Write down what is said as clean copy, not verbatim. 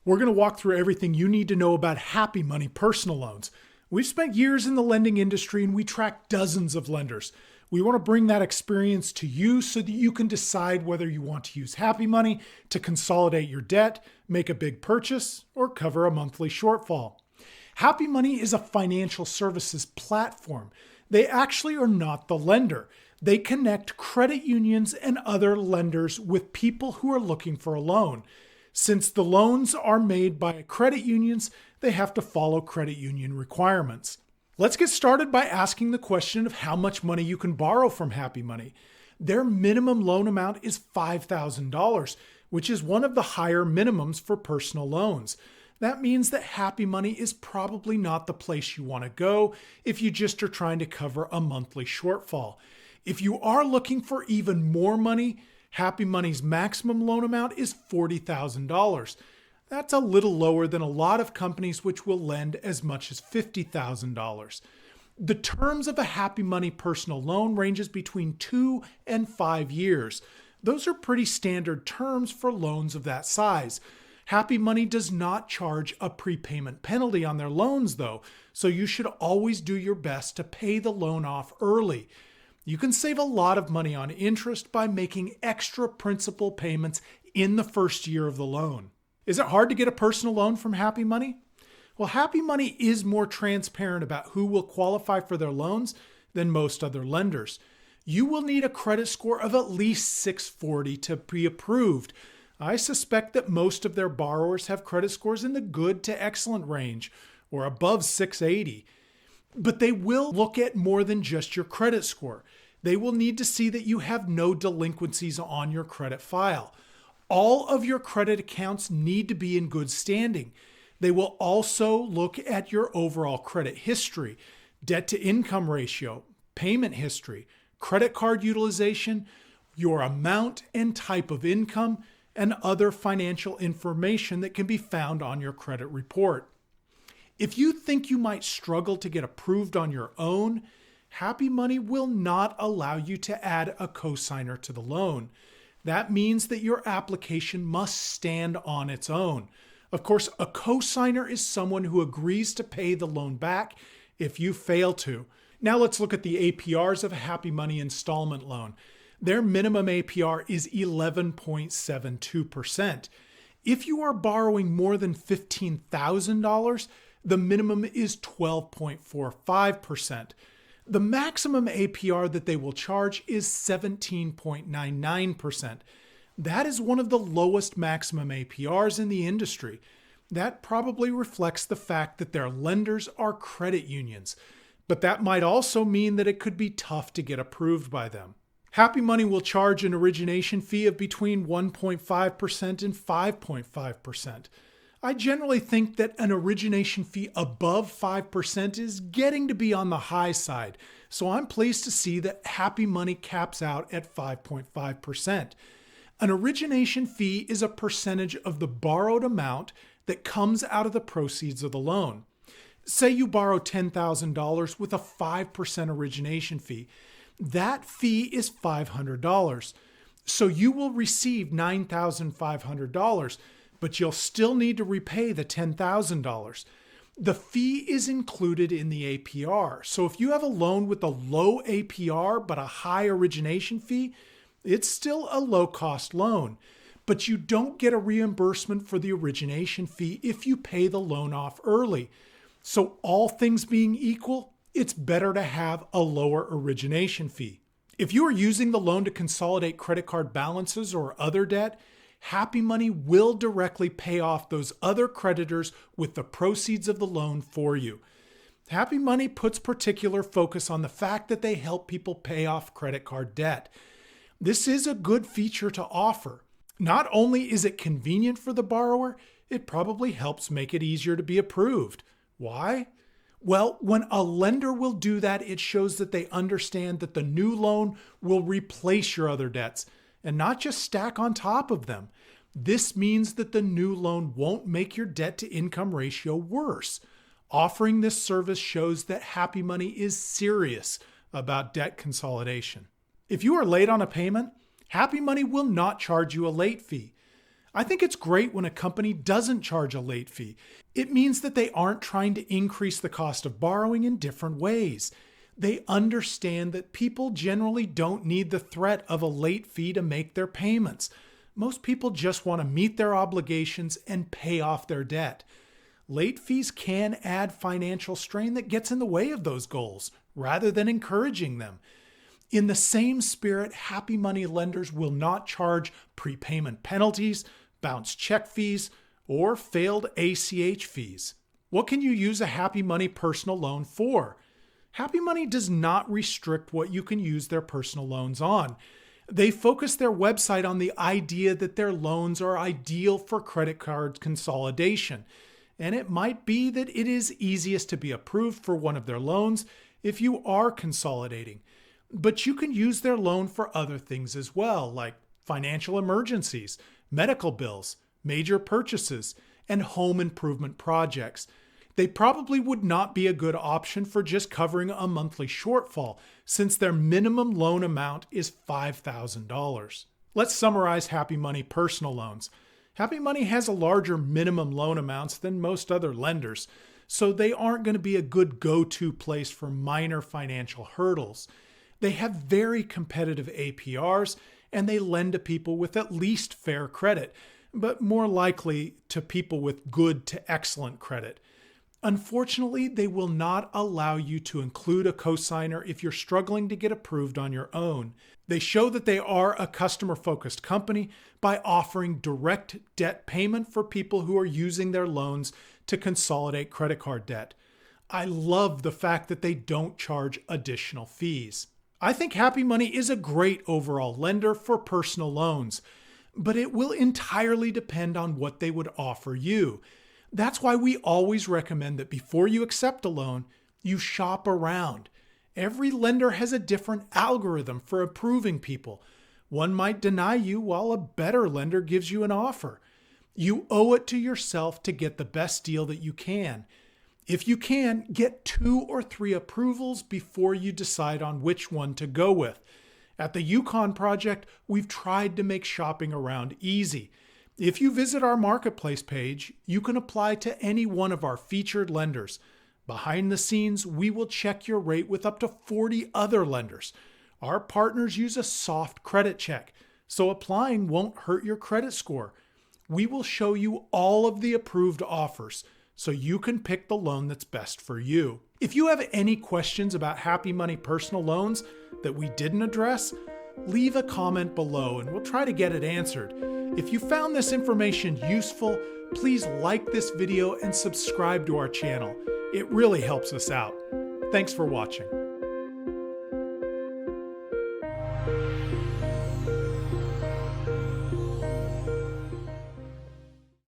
We're going to walk through everything you need to know about Happy Money personal loans. We've spent years in the lending industry and we track dozens of lenders. We want to bring that experience to you so that you can decide whether you want to use Happy Money to consolidate your debt, make a big purchase, or cover a monthly shortfall. Happy Money is a financial services platform. They actually are not the lender. They connect credit unions and other lenders with people who are looking for a loan. Since the loans are made by credit unions, they have to follow credit union requirements. Let's get started by asking the question of how much money you can borrow from Happy Money. Their minimum loan amount is $5,000, which is one of the higher minimums for personal loans. That means that Happy Money is probably not the place you want to go if you just are trying to cover a monthly shortfall. If you are looking for even more money, Happy Money's maximum loan amount is $40,000. That's a little lower than a lot of companies which will lend as much as $50,000. The terms of a Happy Money personal loan ranges between 2 and 5 years. Those are pretty standard terms for loans of that size. Happy Money does not charge a prepayment penalty on their loans though, so you should always do your best to pay the loan off early. You can save a lot of money on interest by making extra principal payments in the first year of the loan. Is it hard to get a personal loan from Happy Money? Well, Happy Money is more transparent about who will qualify for their loans than most other lenders. You will need a credit score of at least 640 to be approved. I suspect that most of their borrowers have credit scores in the good to excellent range, or above 680. But they will look at more than just your credit score. They will need to see that you have no delinquencies on your credit file. All of your credit accounts need to be in good standing. They will also look at your overall credit history, debt to income ratio, payment history, credit card utilization, your amount and type of income, and other financial information that can be found on your credit report. If you think you might struggle to get approved on your own, Happy Money will not allow you to add a cosigner to the loan. That means that your application must stand on its own. Of course, a cosigner is someone who agrees to pay the loan back if you fail to. Now let's look at the APRs of a Happy Money installment loan. Their minimum APR is 11.72%. If you are borrowing more than $15,000, the minimum is 12.45%. The maximum APR that they will charge is 17.99%. That is one of the lowest maximum APRs in the industry. That probably reflects the fact that their lenders are credit unions, but that might also mean that it could be tough to get approved by them. Happy Money will charge an origination fee of between 1.5% and 5.5%. I generally think that an origination fee above 5% is getting to be on the high side, so I'm pleased to see that Happy Money caps out at 5.5%. An origination fee is a percentage of the borrowed amount that comes out of the proceeds of the loan. Say you borrow $10,000 with a 5% origination fee. That fee is $500. So you will receive $9,500, but you'll still need to repay the $10,000. The fee is included in the APR. So if you have a loan with a low APR but a high origination fee, it's still a low-cost loan. But you don't get a reimbursement for the origination fee if you pay the loan off early. So all things being equal, it's better to have a lower origination fee. If you are using the loan to consolidate credit card balances or other debt, Happy Money will directly pay off those other creditors with the proceeds of the loan for you. Happy Money puts particular focus on the fact that they help people pay off credit card debt. This is a good feature to offer. Not only is it convenient for the borrower, it probably helps make it easier to be approved. Why? Well, when a lender will do that, it shows that they understand that the new loan will replace your other debts and not just stack on top of them. This means that the new loan won't make your debt to income ratio worse. Offering this service shows that Happy Money is serious about debt consolidation. If you are late on a payment, Happy Money will not charge you a late fee. I think it's great when a company doesn't charge a late fee. It means that they aren't trying to increase the cost of borrowing in different ways. They understand that people generally don't need the threat of a late fee to make their payments. Most people just want to meet their obligations and pay off their debt. Late fees can add financial strain that gets in the way of those goals, rather than encouraging them. In the same spirit, happy money lenders will not charge prepayment penalties, bounce check fees, or failed ACH fees. What can you use a Happy Money personal loan for? Happy Money does not restrict what you can use their personal loans on. They focus their website on the idea that their loans are ideal for credit card consolidation. And it might be that it is easiest to be approved for one of their loans if you are consolidating. But you can use their loan for other things as well, like financial emergencies, medical bills, major purchases, and home improvement projects. They probably would not be a good option for just covering a monthly shortfall, since their minimum loan amount is $5,000. Let's summarize Happy Money personal loans. Happy Money has a larger minimum loan amounts than most other lenders, so they aren't going to be a good go-to place for minor financial hurdles. They have very competitive APRs, and they lend to people with at least fair credit, but more likely to people with good to excellent credit. Unfortunately, they will not allow you to include a cosigner if you're struggling to get approved on your own. They show that they are a customer-focused company by offering direct debt payment for people who are using their loans to consolidate credit card debt. I love the fact that they don't charge additional fees. I think Happy Money is a great overall lender for personal loans, but it will entirely depend on what they would offer you. That's why we always recommend that before you accept a loan, you shop around. Every lender has a different algorithm for approving people. One might deny you while a better lender gives you an offer. You owe it to yourself to get the best deal that you can. If you can, get 2 or 3 approvals before you decide on which one to go with. At the Yukon Project, we've tried to make shopping around easy. If you visit our marketplace page, you can apply to any one of our featured lenders. Behind the scenes, we will check your rate with up to 40 other lenders. Our partners use a soft credit check, so applying won't hurt your credit score. We will show you all of the approved offers, so you can pick the loan that's best for you. If you have any questions about Happy Money personal loans that we didn't address, leave a comment below and we'll try to get it answered. If you found this information useful, please like this video and subscribe to our channel. It really helps us out. Thanks for watching.